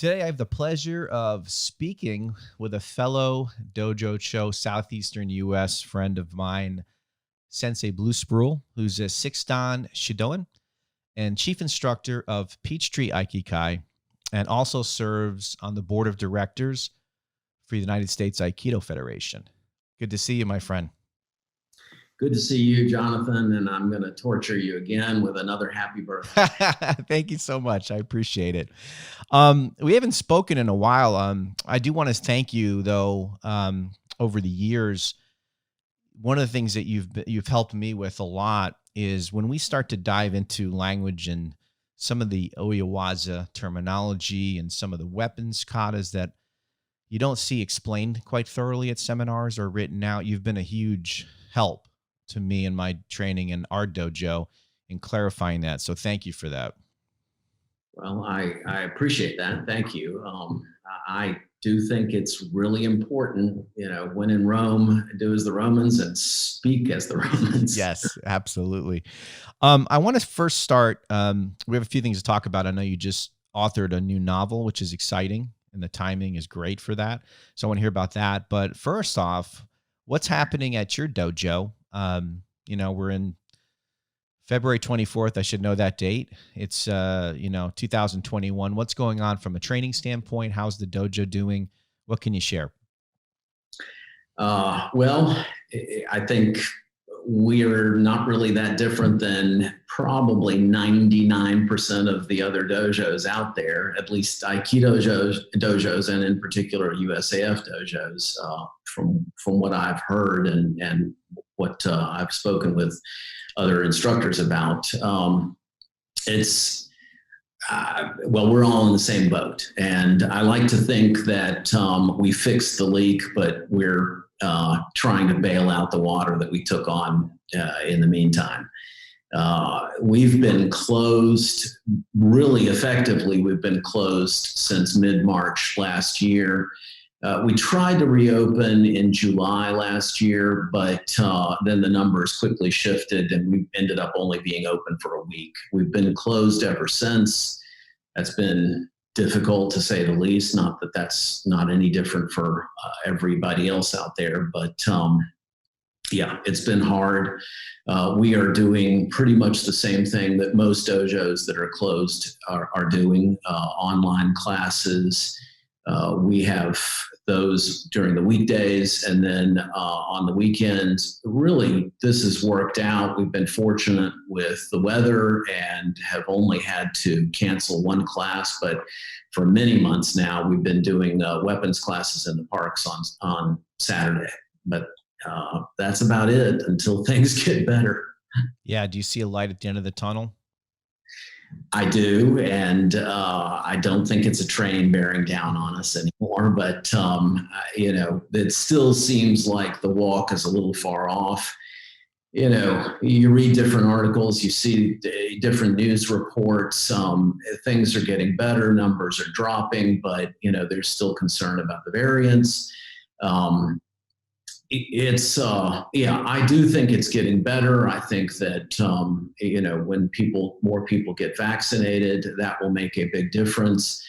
Today, I have the pleasure of speaking with a fellow Dojo Cho Southeastern U.S. friend of mine, Sensei Blue Spruill, who's a sixth Dan Shidoan and chief instructor of Peachtree Aikikai, and also serves on the board of directors for the United States Aikido Federation. Good to see you, my friend. Good to see you, Jonathan, and I'm going to torture you again with another happy birthday. Thank you so much. I appreciate it. We haven't spoken in a while. I do want to thank you, though, over the years. One of the things that you've helped me with a lot is when we start to dive into language and some of the Oiwaza terminology and some of the weapons katas that you don't see explained quite thoroughly at seminars or written out. You've been a huge help to me in my training in our dojo in clarifying that. So thank you for that. Well, I appreciate that. Thank you. I do think it's really important, when in Rome, do as the Romans and speak as the Romans. Yes, absolutely. I want to first start. We have a few things to talk about. I know you just authored a new novel, which is exciting, and the timing is great for that. So I want to hear about that. But first off, what's happening at your dojo? We're in February 24th. I should know that date. It's, 2021. What's going on from a training standpoint? How's the dojo doing? What can you share? Well, I think we're not really that different than probably 99% of the other dojos out there, at least Aikido dojos, and in particular USAF dojos, from what I've heard and what I've spoken with other instructors about. We're all in the same boat. And I like to think that we fixed the leak, but we're trying to bail out the water that we took on in the meantime. We've been closed really effectively. We've been closed since mid-March last year. We tried to reopen in July last year, but then the numbers quickly shifted and we ended up only being open for a week. We've been closed ever since. That's been difficult, to say the least. Not that that's not any different for everybody else out there, but yeah, it's been hard. We are doing pretty much the same thing that most dojos that are closed are doing, online classes. We have those during the weekdays, and then on the weekends. Really, this has worked out. We've been fortunate with the weather and have only had to cancel one class, but for many months now, we've been doing weapons classes in the parks on Saturday. But that's about it until things get better. Yeah. Do you see a light at the end of the tunnel? I do, and I don't think it's a train bearing down on us anymore, but it still seems like the walk is a little far off. You read different articles, you see different news reports. Things are getting better, numbers are dropping, but there's still concern about the variants. I do think it's getting better. I think that when more people get vaccinated, that will make a big difference.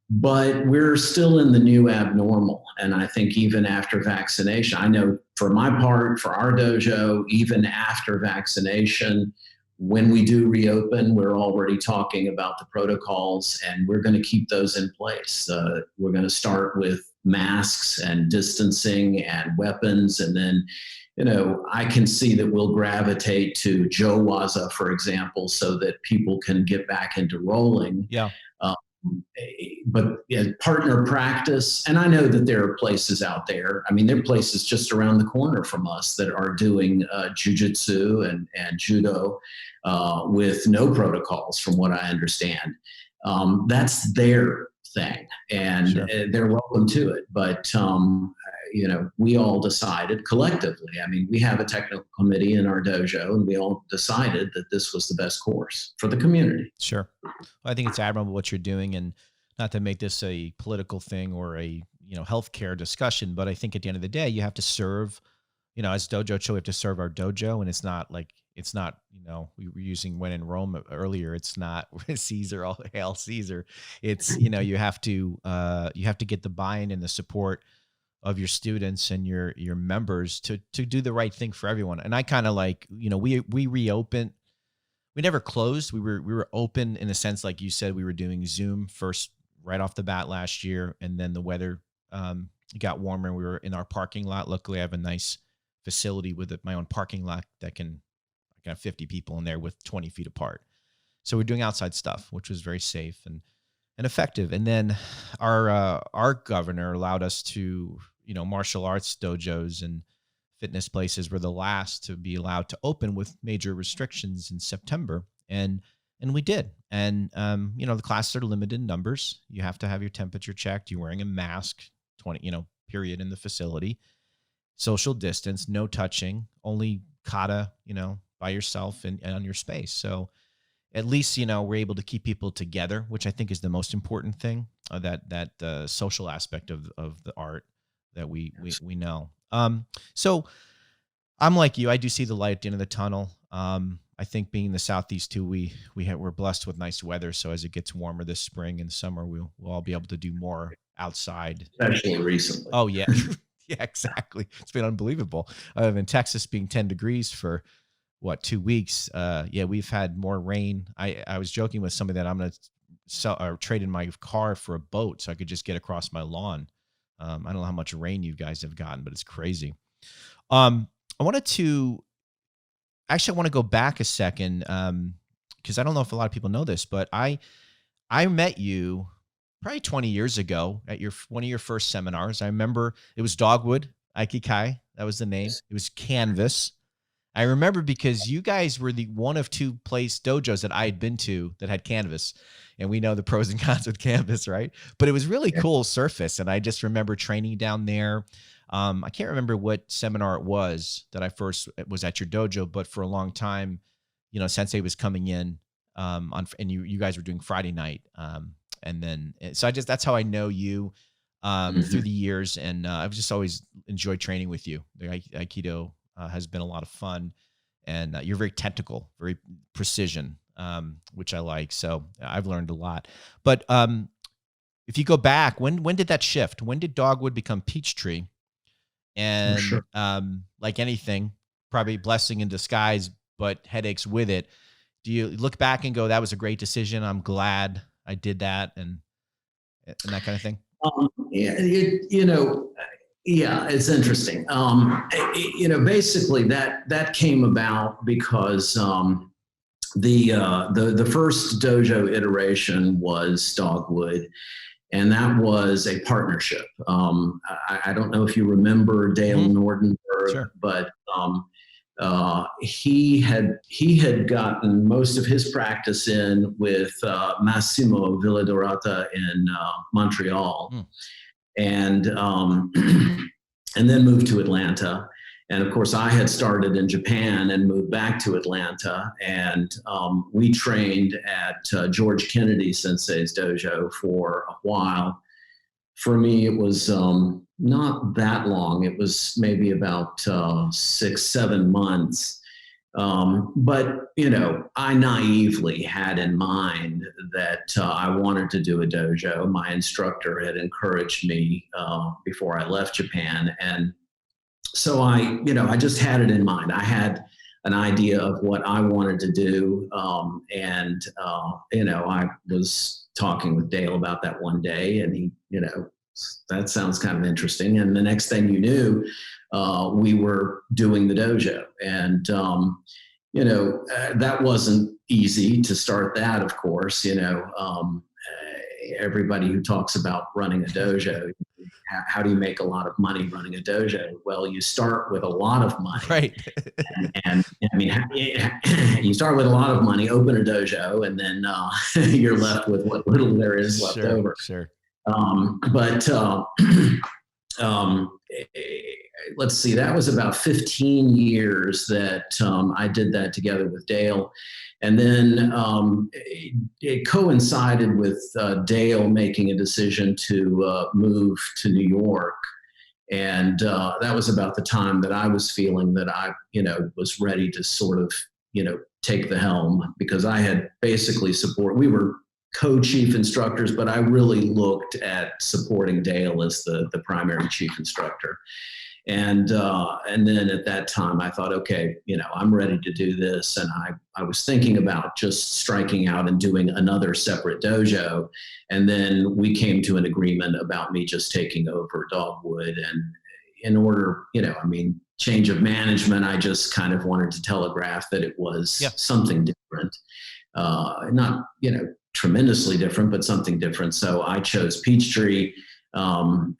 But we're still in the new abnormal, and I think even after vaccination, I know for my part, for our dojo, even after vaccination, when we do reopen, we're already talking about the protocols, and we're going to keep those in place. We're going to start with masks and distancing and weapons. And then, I can see that we'll gravitate to Jowaza, for example, so that people can get back into rolling. Yeah. But partner practice, and I know that there are places out there. I mean, there are places just around the corner from us that are doing jujitsu and judo with no protocols, from what I understand. That's their thing, and Sure. They're welcome to it. But we all decided collectively. I mean, we have a technical committee in our dojo, and we all decided that this was the best course for the community. Sure. Well, I think it's admirable what you're doing, and not to make this a political thing or a healthcare discussion, but I think at the end of the day, you have to serve. As Dojo Cho, we have to serve our dojo, and it's not like it's not, we were using when in Rome earlier. It's not Caesar, all hail Caesar. It's, you have to get the buy-in and the support of your students and your members to do the right thing for everyone. And I kind of like, we reopened. We never closed. We were open in a sense, like you said, we were doing Zoom first right off the bat last year, and then the weather got warmer. We were in our parking lot. Luckily, I have a nice facility with my own parking lot that I can have 50 people in there with 20 feet apart. So we're doing outside stuff, which was very safe and effective. And then our governor allowed us to, martial arts dojos and fitness places were the last to be allowed to open with major restrictions in September. And we did. And, the classes are limited in numbers. You have to have your temperature checked. You're wearing a mask, period in the facility. Social distance, no touching, only kata, by yourself and on your space. So at least, we're able to keep people together, which I think is the most important thing, that social aspect of the art that we know. So I'm like you, I do see the light at the end of the tunnel. I think being in the Southeast too, we're blessed with nice weather. So as it gets warmer this spring and summer, we'll all be able to do more outside. Especially recently. Oh yeah. Yeah, exactly. It's been unbelievable. In Texas being 10 degrees for 2 weeks. Yeah, we've had more rain. I was joking with somebody that I'm going to sell or trade in my car for a boat so I could just get across my lawn. I don't know how much rain you guys have gotten, but it's crazy. I want to go back a second because I don't know if a lot of people know this, but I met you probably 20 years ago at one of your first seminars. I remember it was Dogwood Aikikai. That was the name. It was Canvas. I remember because you guys were the one of two place dojos that I had been to that had Canvas, and we know the pros and cons with Canvas, right? But it was really cool surface, and I just remember training down there. I can't remember what seminar it was that I first was at your dojo, but for a long time, Sensei was coming in and you guys were doing Friday night, and then so that's how I know you through the years, and I've just always enjoyed training with you. The Aikido has been a lot of fun, and you're very technical, very precision, which I like. So I've learned a lot. But if you go back, when did that shift? When did Dogwood become Peachtree? And Sure. Like anything, probably blessing in disguise, but headaches with it. Do you look back and go, that was a great decision, I'm glad I did that, and that kind of thing? Yeah, yeah, it's interesting. Basically that came about because the first dojo iteration was Dogwood, and that was a partnership. I don't know if you remember Dale Nordenberg, Sure. but he had gotten most of his practice in with Massimo Villadorata in Montreal, and and then moved to Atlanta. And of course, I had started in Japan and moved back to Atlanta, and we trained at George Kennedy Sensei's dojo for a while. For me, it was not that long. It was maybe about 6-7 months. But, I naively had in mind that I wanted to do a dojo. My instructor had encouraged me before I left Japan. And so I just had it in mind. I had an idea of what I wanted to do. I was talking with Dale about that one day, and he, that sounds kind of interesting. And the next thing you knew, we were doing the dojo. And, that wasn't easy to start that, of course. Everybody who talks about running a dojo, how do you make a lot of money running a dojo? Well, you start with a lot of money. Right. and I mean, you start with a lot of money, open a dojo, and then you're left with what little there is left over. Sure. Let's see, that was about 15 years that I did that together with Dale. And then it coincided with Dale making a decision to move to New York. And that was about the time that I was feeling that I, was ready to sort of take the helm, because I had basically we were co-chief instructors, but I really looked at supporting Dale as the primary chief instructor. And then at that time, I thought, okay, I'm ready to do this. And I was thinking about just striking out and doing another separate dojo. And then we came to an agreement about me just taking over Dogwood. And in order, change of management, I just kind of wanted to telegraph that it was something different. Not, tremendously different, but something different. So I chose Peachtree. Dogwood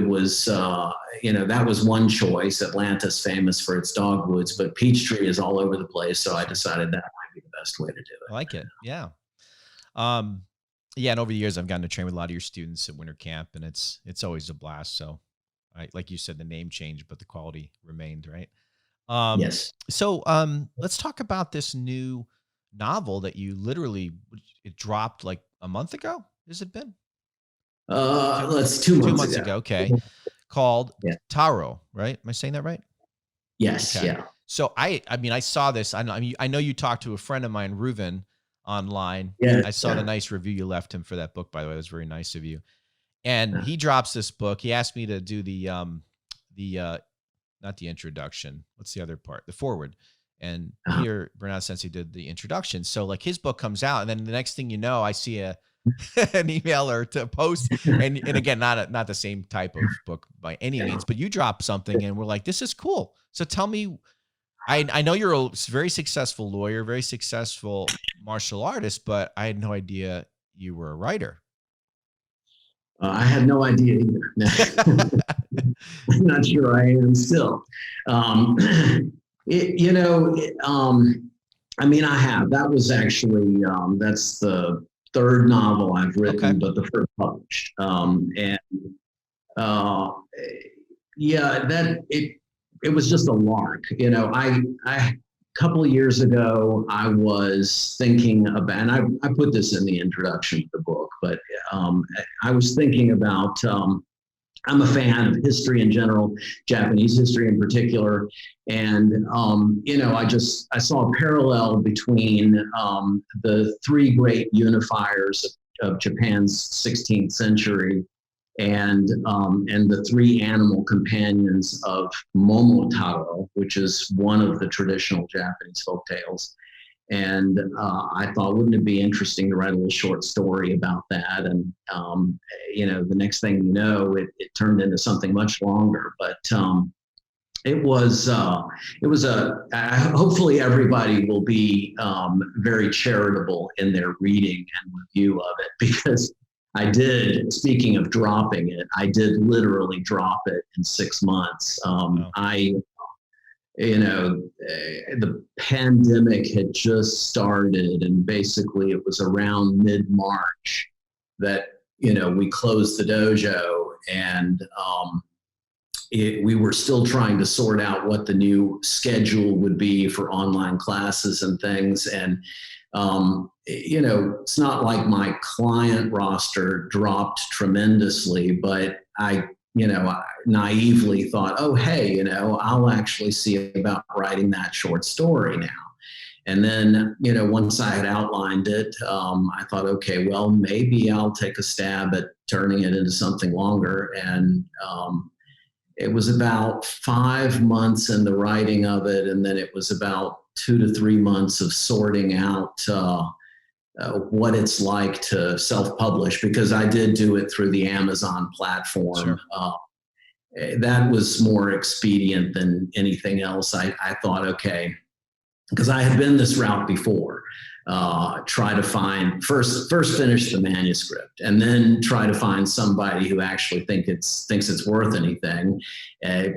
was, that was one choice. Atlanta's famous for its dogwoods, but Peachtree is all over the place. So I decided that might be the best way to do it. I like it. Yeah. And over the years, I've gotten to train with a lot of your students at winter camp, and it's always a blast. So like you said, the name changed, but the quality remained, right? Yes. So let's talk about this new novel that it dropped like a month ago. Has it been? That's 2 months, 2 months ago. Okay. Called Taro, right? Am I saying that right? Yes. Okay. Yeah. So I saw this. I know you talked to a friend of mine, Reuven, online. Yeah. I saw the nice review you left him for that book, by the way. It was very nice of you. And he drops this book. He asked me to do the not the introduction. What's the other part? The forward. And here Bernard Sensei did the introduction. So like his book comes out, and then the next thing you know, I see an email or to post, and again, not the same type of book by any means, but you drop something and we're like, this is cool. So tell me, I know you're a very successful lawyer, very successful martial artist, but I had no idea you were a writer. I had no idea either. I'm not sure I am still. I have. That was actually, that's the third novel I've written, but the first published. It was just a lark. A couple of years ago, I was thinking about, and I put this in the introduction to the book, but I was thinking about, I'm a fan of history in general, Japanese history in particular. And, I saw a parallel between the three great unifiers of Japan's 16th century and the three animal companions of Momotaro, which is one of the traditional Japanese folk tales. And I thought, wouldn't it be interesting to write a little short story about that? And, the next thing you know, it turned into something much longer. But hopefully everybody will be very charitable in their reading and review of it, because I did, speaking of dropping it, I did literally drop it in 6 months. The pandemic had just started, and basically it was around mid-March that, we closed the dojo, and we were still trying to sort out what the new schedule would be for online classes and things. And, it's not like my client roster dropped tremendously, but I naively thought, oh, hey, I'll actually see about writing that short story now. And then, once I had outlined it, I thought, okay, well, maybe I'll take a stab at turning it into something longer. And it was about 5 months in the writing of it. And then it was about 2 to 3 months of sorting out what it's like to self-publish, because I did do it through the Amazon platform. Sure. That was more expedient than anything else. I thought, okay, because I had been this route before. Try to find first finish the manuscript, and then try to find somebody who actually thinks it's worth anything.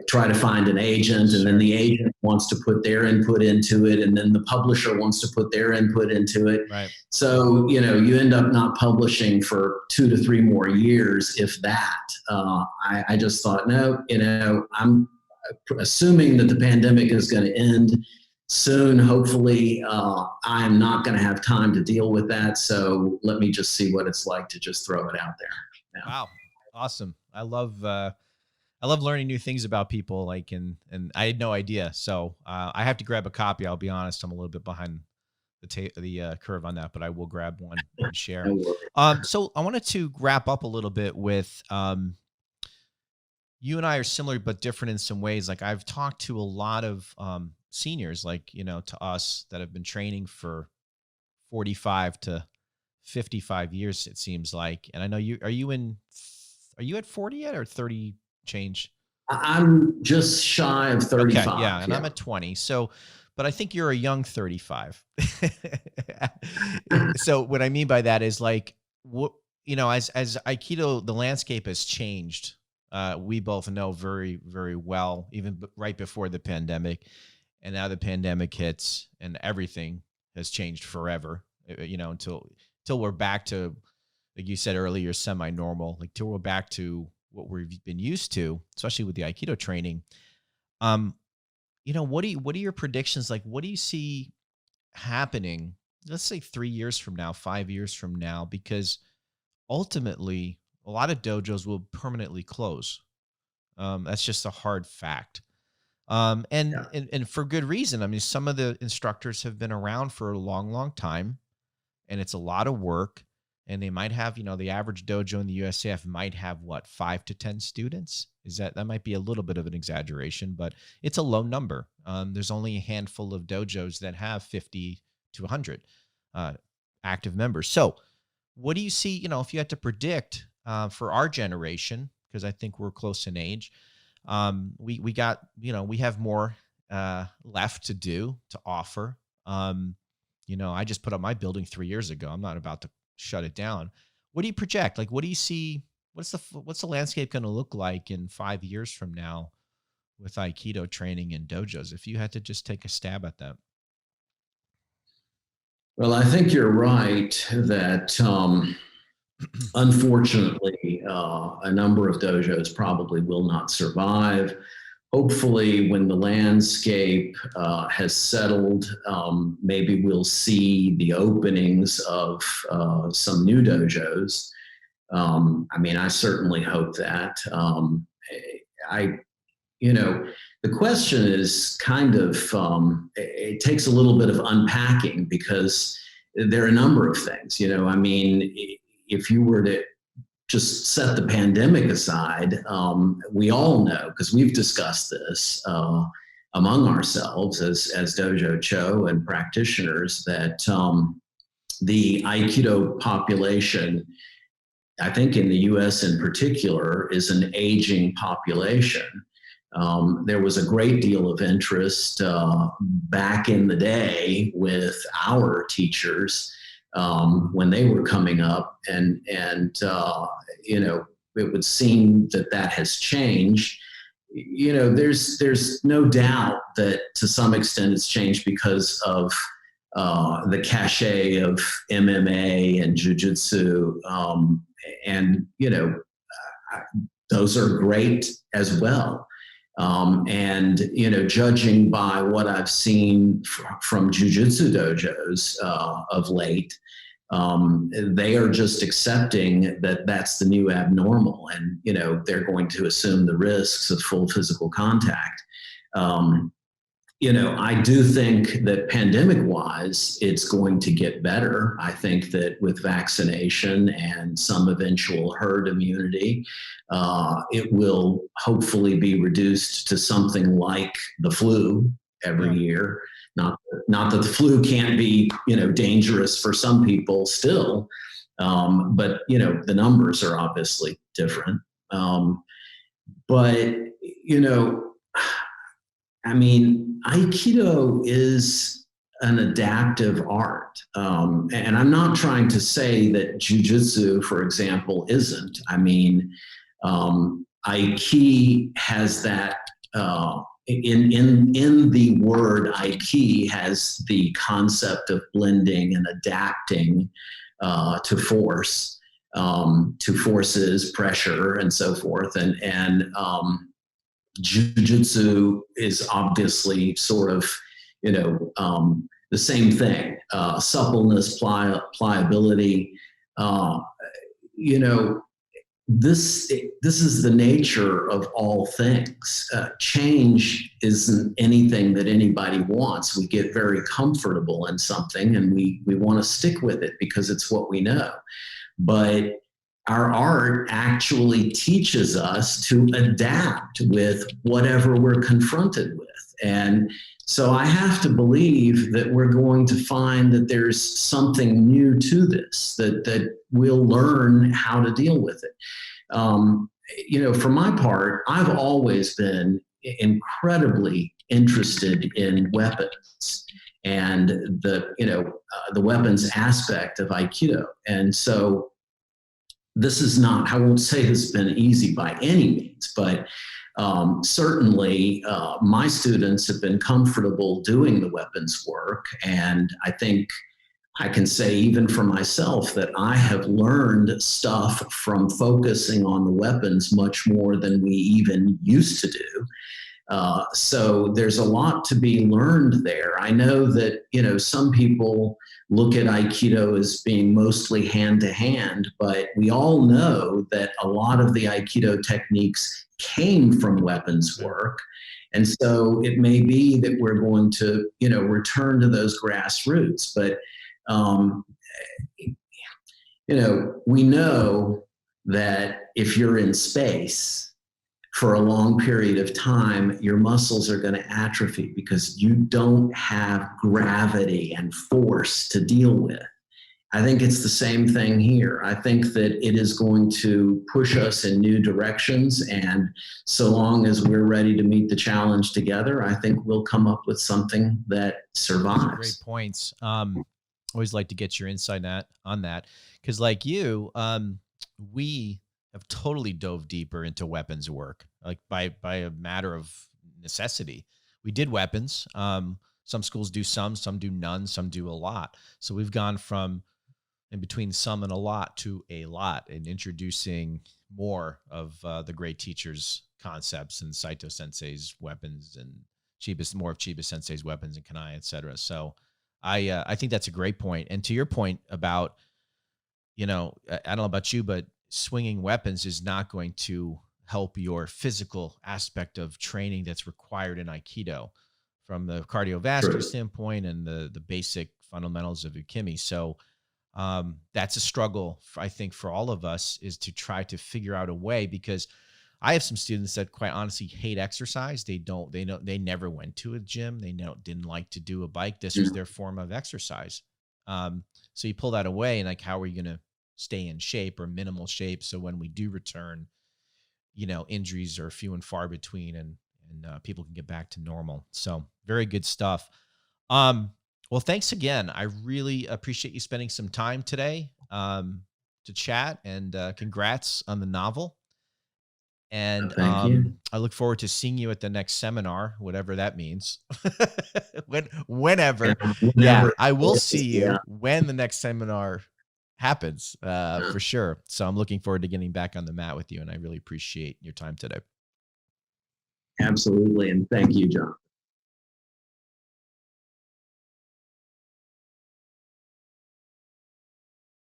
Try to find an agent, and then the agent wants to put their input into it, and then the publisher wants to put their input into it. Right. So you end up not publishing for 2 to 3 more years, if that. I just thought, no, I'm assuming that the pandemic is going to end soon, hopefully. I'm not going to have time to deal with that. So let me just see what it's like to just throw it out there. Wow. Awesome. I love I love learning new things about people. Like, and I had no idea. So I have to grab a copy. I'll be honest. I'm a little bit behind the curve on that, but I will grab one and share. No worries. So I wanted to wrap up a little bit with you and I are similar but different in some ways. Like I've talked to a lot of seniors, like to us that have been training for 45 to 55 years. It seems like, and I know you. Are you in? Are you at 40 yet or 30 change? I'm just shy of Okay, yeah, 35. and I'm Yeah. at 20. So, but I think you're a young 35. So what I mean by that is like what as Aikido, the landscape has changed. We both know very, very well, even right before the pandemic, and now the pandemic hits, and everything has changed forever. Until we're back to, like you said earlier, semi-normal, like till we're back to what we've been used to, especially with the Aikido training. Um, what are your predictions? Like, what do you see happening? Let's say 3 years from now, 5 years from now, because ultimately, a lot of dojos will permanently close. That's just a hard fact. And, Yeah. and and for good reason. I mean, some of the instructors have been around for a long, long time, and it's a lot of work. And they might have, the average dojo in the USAF might have what, 5 to 10 students? That might be a little bit of an exaggeration, but it's a low number. There's only a handful of dojos that have 50 to 100 uh, active members. So, what do you see? If you had to predict for our generation, because I think we're close in age, we got we have more left to do to offer. I just put up my building 3 years ago. I'm not about to shut it down. What do you project? Like, what do you see? What's the landscape going to look like in 5 years from now with Aikido training in dojos? If you had to just take a stab at that. Well, I think you're right that unfortunately, a number of dojos probably will not survive. Hopefully, when the landscape has settled, maybe we'll see the openings of some new dojos. I mean, I certainly hope that. I, the question is kind of, it takes a little bit of unpacking because there are a number of things. I mean, if you were to just set the pandemic aside, we all know, because we've discussed this among ourselves as Dojo Cho and practitioners, that the Aikido population, I think in the US in particular, is an aging population. There was a great deal of interest back in the day with our teachers when they were coming up, and it would seem that has changed. There's no doubt that to some extent it's changed because of the cachet of MMA and jujitsu, and those are great as well. And judging by what I've seen from jujitsu dojos of late, they are just accepting that that's the new abnormal, and they're going to assume the risks of full physical contact. I do think that pandemic-wise, it's going to get better. I think that with vaccination and some eventual herd immunity, it will hopefully be reduced to something like the flu every year. Not that the flu can't be, dangerous for some people still, but the numbers are obviously different. But I mean, Aikido is an adaptive art. And I'm not trying to say that Jiu-Jitsu, for example, isn't. I mean, Aiki has that, in the word Aiki has the concept of blending and adapting to force, to forces, pressure, and so forth. And Jiu-Jitsu is obviously sort of, the same thing, suppleness, pliability. this is the nature of all things. Change isn't anything that anybody wants. We get very comfortable in something, and we want to stick with it because it's what we know. But our art actually teaches us to adapt with whatever we're confronted with. And so I have to believe that we're going to find that there's something new to this, that we'll learn how to deal with it. Um, for my part, I've always been incredibly interested in weapons and the weapons aspect of Aikido. And so this is not, I won't say this has been easy by any means, but certainly my students have been comfortable doing the weapons work. And I think I can say, even for myself, that I have learned stuff from focusing on the weapons much more than we even used to do. So there's a lot to be learned there. I know that, some people look at Aikido as being mostly hand to hand, but we all know that a lot of the Aikido techniques came from weapons work. And so it may be that we're going to, return to those grassroots. But um, we know that if you're in space for a long period of time, your muscles are going to atrophy because you don't have gravity and force to deal with. I think it's the same thing here. I think that it is going to push us in new directions. And so long as we're ready to meet the challenge together, I think we'll come up with something that survives. Great points. Always like to get your insight on that, because like you, we have totally dove deeper into weapons work, like by a matter of necessity. We did weapons. Some schools do some do none, some do a lot. So we've gone from in between some and a lot to a lot, and introducing more of the great teachers' concepts and Saito Sensei's weapons and more of Chiba Sensei's weapons and Kanai, et cetera. So I think that's a great point. And to your point about, I don't know about you, but swinging weapons is not going to help your physical aspect of training that's required in Aikido from the cardiovascular standpoint and the basic fundamentals of Ukemi. So that's a struggle, I think, for all of us, is to try to figure out a way, because I have some students that quite honestly hate exercise. They never went to a gym. They didn't like to do a bike. This was their form of exercise. So you pull that away, and like, how are you going to stay in shape or minimal shape? So when we do return, injuries are few and far between, and people can get back to normal. So very good stuff. Well, thanks again. I really appreciate you spending some time today to chat, and congrats on the novel. And Thank you. I look forward to seeing you at the next seminar, whatever that means. Whenever. Yeah, I will see you when the next seminar happens, for sure. So I'm looking forward to getting back on the mat with you, and I really appreciate your time today. Absolutely. And thank you, John.